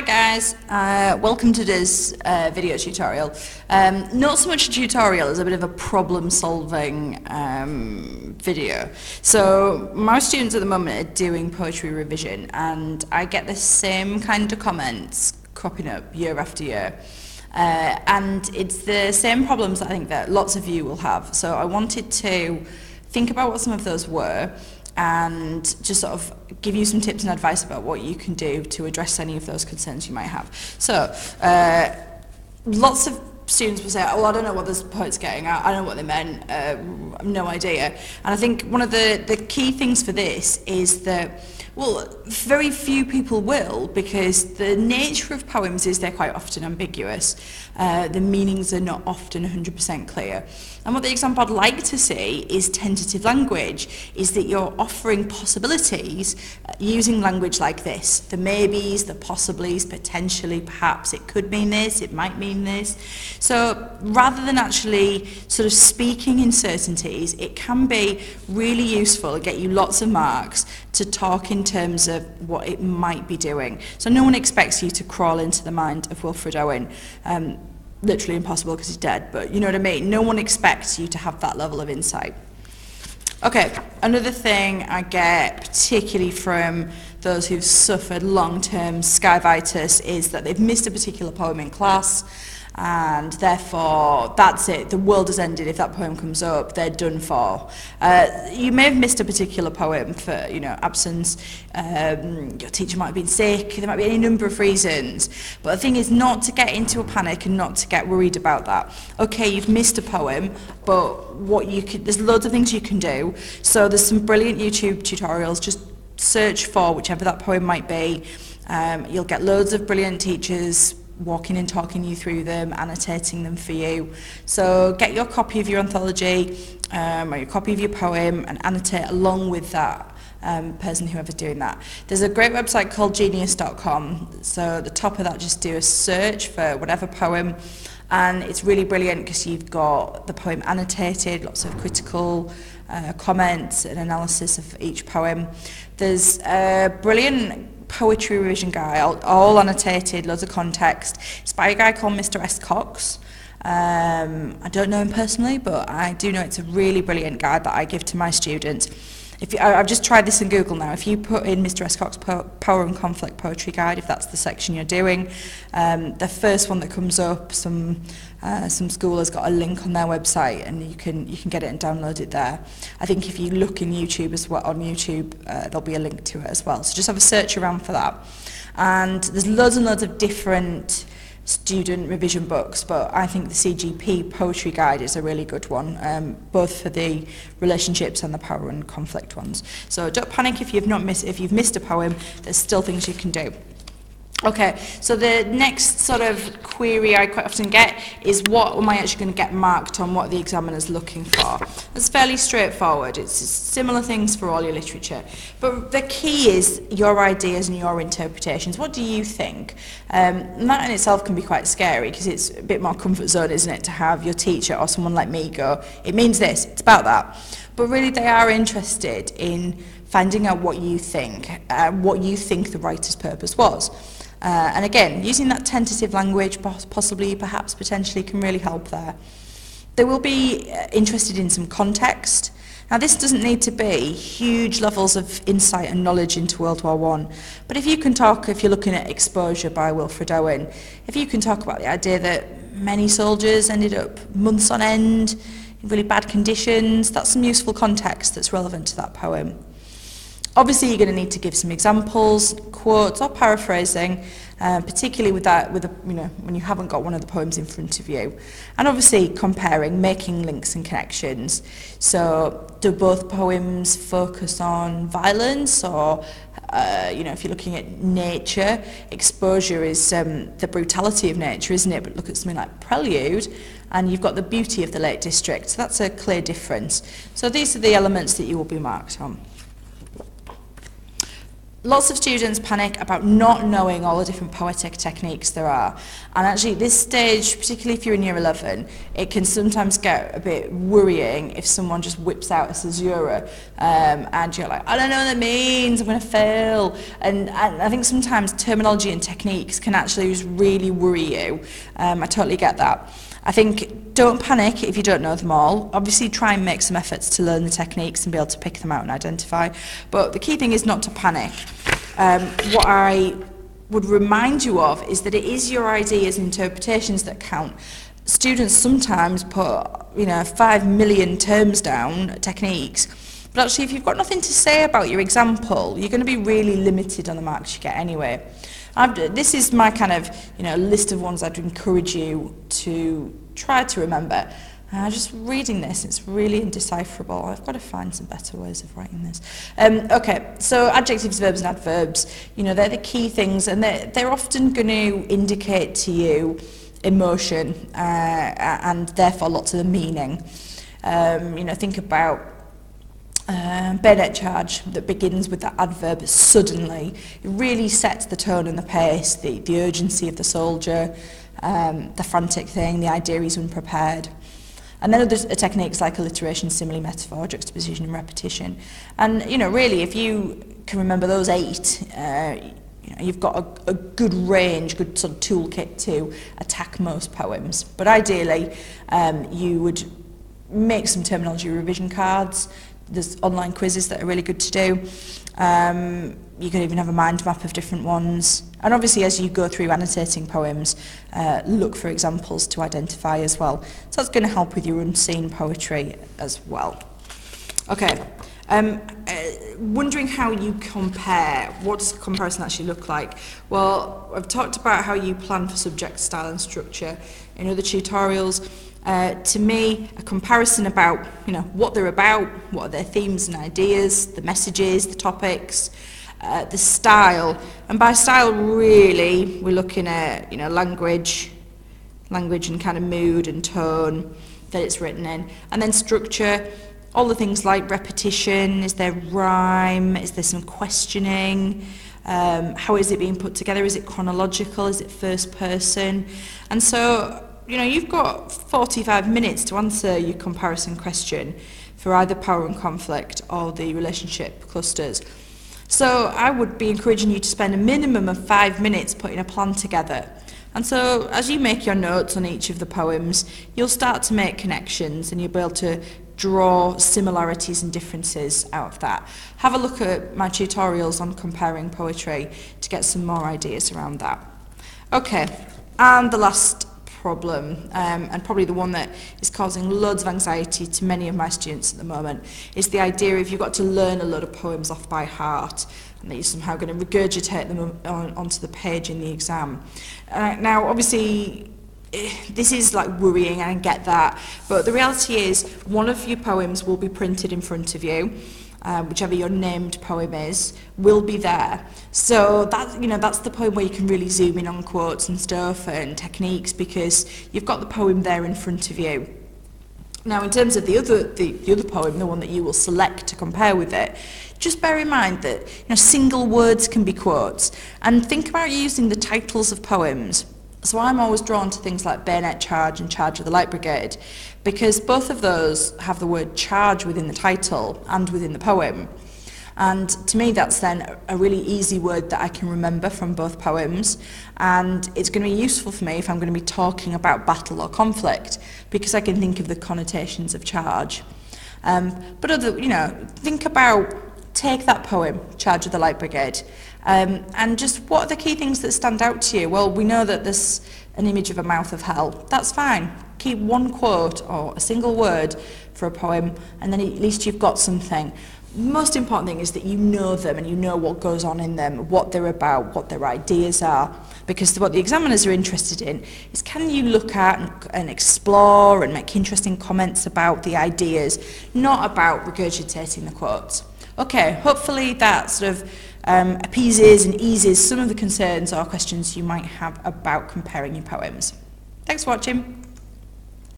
guys, welcome to this video tutorial. Not so much a tutorial as a bit of a problem solving video. So my students at the moment are doing poetry revision and I get the same kind of comments cropping up year after year. And it's the same problems that I think that lots of you will have. So I wanted to think about what some of those were and just sort of give you some tips and advice about what you can do to address any of those concerns you might have. So, lots of students will say, oh, I don't know what this poet's getting at, I don't know what they meant, no idea. And I think one of the key things for this is that, well, very few people will, because the nature of poems is they're quite often ambiguous. The meanings are not often 100% clear. And what the example I'd like to see is tentative language, is that you're offering possibilities using language like this. The maybes, the possiblies, potentially, perhaps, it could mean this, it might mean this. So rather than actually sort of speaking in certainties, it can be really useful and get you lots of marks to talk in terms of what it might be doing. So no one expects you to crawl into the mind of Wilfred Owen. Literally impossible because he's dead, but you know what I mean? No one expects you to have that level of insight. Okay, another thing I get, particularly from those who've suffered long-term skyvitis, is that they've missed a particular poem in class, and therefore that's it, the world has ended. If that poem comes up, they're done for. You may have missed a particular poem for absence, your teacher might have been sick, there might be any number of reasons, but the thing is not to get into a panic and not to get worried about that. Okay, you've missed a poem, but there's loads of things you can do. So there's some brilliant YouTube tutorials, just search for whichever that poem might be. You'll get loads of brilliant teachers walking and talking you through them, annotating them for you. So get your copy of your anthology or your copy of your poem and annotate along with that person, whoever's doing that. There's a great website called genius.com, so at the top of that just do a search for whatever poem, and it's really brilliant because you've got the poem annotated, lots of critical comments and analysis of each poem. There's a brilliant poetry revision guide, all annotated, loads of context. It's by a guy called Mr. S. Cox. I don't know him personally, but I do know it's a really brilliant guide that I give to my students. I've just tried this in Google now. If you put in Mr. S. Cox Power and Conflict Poetry Guide, if that's the section you're doing, the first one that comes up, some school has got a link on their website, and you can get it and download it there. I think if you look in YouTube as well, on YouTube, there'll be a link to it as well. So just have a search around for that. And there's loads and loads of different student revision books, but I think the CGP Poetry Guide is a really good one, both for the relationships and the power and conflict ones. So don't panic if you've missed a poem. There's still things you can do. Okay, so the next sort of query I quite often get is, what am I actually going to get marked on, what the examiner's looking for? It's fairly straightforward. It's similar things for all your literature. But the key is your ideas and your interpretations. What do you think? And that in itself can be quite scary, because it's a bit more comfort zone, isn't it, to have your teacher or someone like me go, it means this, it's about that. But really they are interested in finding out what you think the writer's purpose was. And again, using that tentative language, possibly, perhaps, potentially, can really help there. They will be interested in some context. Now, this doesn't need to be huge levels of insight and knowledge into World War I, but if you can talk, if you're looking at Exposure by Wilfred Owen, if you can talk about the idea that many soldiers ended up months on end in really bad conditions, that's some useful context that's relevant to that poem. Obviously, you're going to need to give some examples, quotes, or paraphrasing, particularly when you haven't got one of the poems in front of you. And obviously, comparing, making links and connections. So, do both poems focus on violence, or if you're looking at nature, Exposure is the brutality of nature, isn't it? But look at something like Prelude, and you've got the beauty of the Lake District. So that's a clear difference. So these are the elements that you will be marked on. Lots of students panic about not knowing all the different poetic techniques there are. And actually at this stage, particularly if you're in year 11, it can sometimes get a bit worrying if someone just whips out a caesura and you're like, I don't know what that means, I'm going to fail. And I think sometimes terminology and techniques can actually just really worry you. I totally get that. I think don't panic if you don't know them all. Obviously try and make some efforts to learn the techniques and be able to pick them out and identify. But the key thing is not to panic. What I would remind you of is that it is your ideas and interpretations that count. Students sometimes put 5 million terms down, techniques, but actually if you've got nothing to say about your example, you're going to be really limited on the marks you get anyway. This is my kind of list of ones I'd encourage you to try to remember. Just reading this, it's really indecipherable. I've got to find some better ways of writing this. Okay, so adjectives, verbs and adverbs, they're the key things, and they're often going to indicate to you emotion and therefore lots of the meaning. Think about bayonet charge that begins with that adverb suddenly. It really sets the tone and the pace, the urgency of the soldier, the frantic thing, the idea he's unprepared. And then other techniques like alliteration, simile, metaphor, juxtaposition and repetition. And really if you can remember those 8, you've got a good range, good sort of toolkit to attack most poems. But ideally you would make some terminology revision cards. There's online quizzes that are really good to do. You can even have a mind map of different ones. And obviously as you go through annotating poems, look for examples to identify as well. So that's going to help with your unseen poetry as well. Okay, wondering how you compare. What does comparison actually look like? Well, I've talked about how you plan for subject, style and structure in other tutorials. To me, a comparison about what they're about, what are their themes and ideas, the messages, the topics, the style. And by style, really, we're looking at language and kind of mood and tone that it's written in, and then structure. All the things like repetition. Is there rhyme? Is there some questioning? How is it being put together? Is it chronological? Is it first person? And so you've got 45 minutes to answer your comparison question for either power and conflict or the relationship clusters. So I would be encouraging you to spend a minimum of 5 minutes putting a plan together. And so as you make your notes on each of the poems, you'll start to make connections and you'll be able to draw similarities and differences out of that. Have a look at my tutorials on comparing poetry to get some more ideas around that. Okay, and the last problem, and probably the one that is causing loads of anxiety to many of my students at the moment, is the idea of you've got to learn a lot of poems off by heart and that you're somehow going to regurgitate them onto the page in the exam. Now obviously this is like worrying, and I get that, but the reality is one of your poems will be printed in front of you. Whichever your named poem is, will be there. So that's the poem where you can really zoom in on quotes and stuff and techniques, because you've got the poem there in front of you. Now, in terms of the other poem, the one that you will select to compare with it, just bear in mind that single words can be quotes, and think about using the titles of poems. So I'm always drawn to things like Bayonet Charge and Charge of the Light Brigade, because both of those have the word charge within the title and within the poem. And to me that's then a really easy word that I can remember from both poems, and it's going to be useful for me if I'm going to be talking about battle or conflict, because I can think of the connotations of charge. But think about, take that poem, Charge of the Light Brigade, and just what are the key things that stand out to you? Well, we know that there's an image of a mouth of hell. That's fine. Keep one quote or a single word for a poem, and then at least you've got something. The most important thing is that you know them and you know what goes on in them, what they're about, what their ideas are. Because what the examiners are interested in is, can you look at and explore and make interesting comments about the ideas, not about regurgitating the quotes. Okay, hopefully that sort of appeases and eases some of the concerns or questions you might have about comparing your poems. Thanks for watching.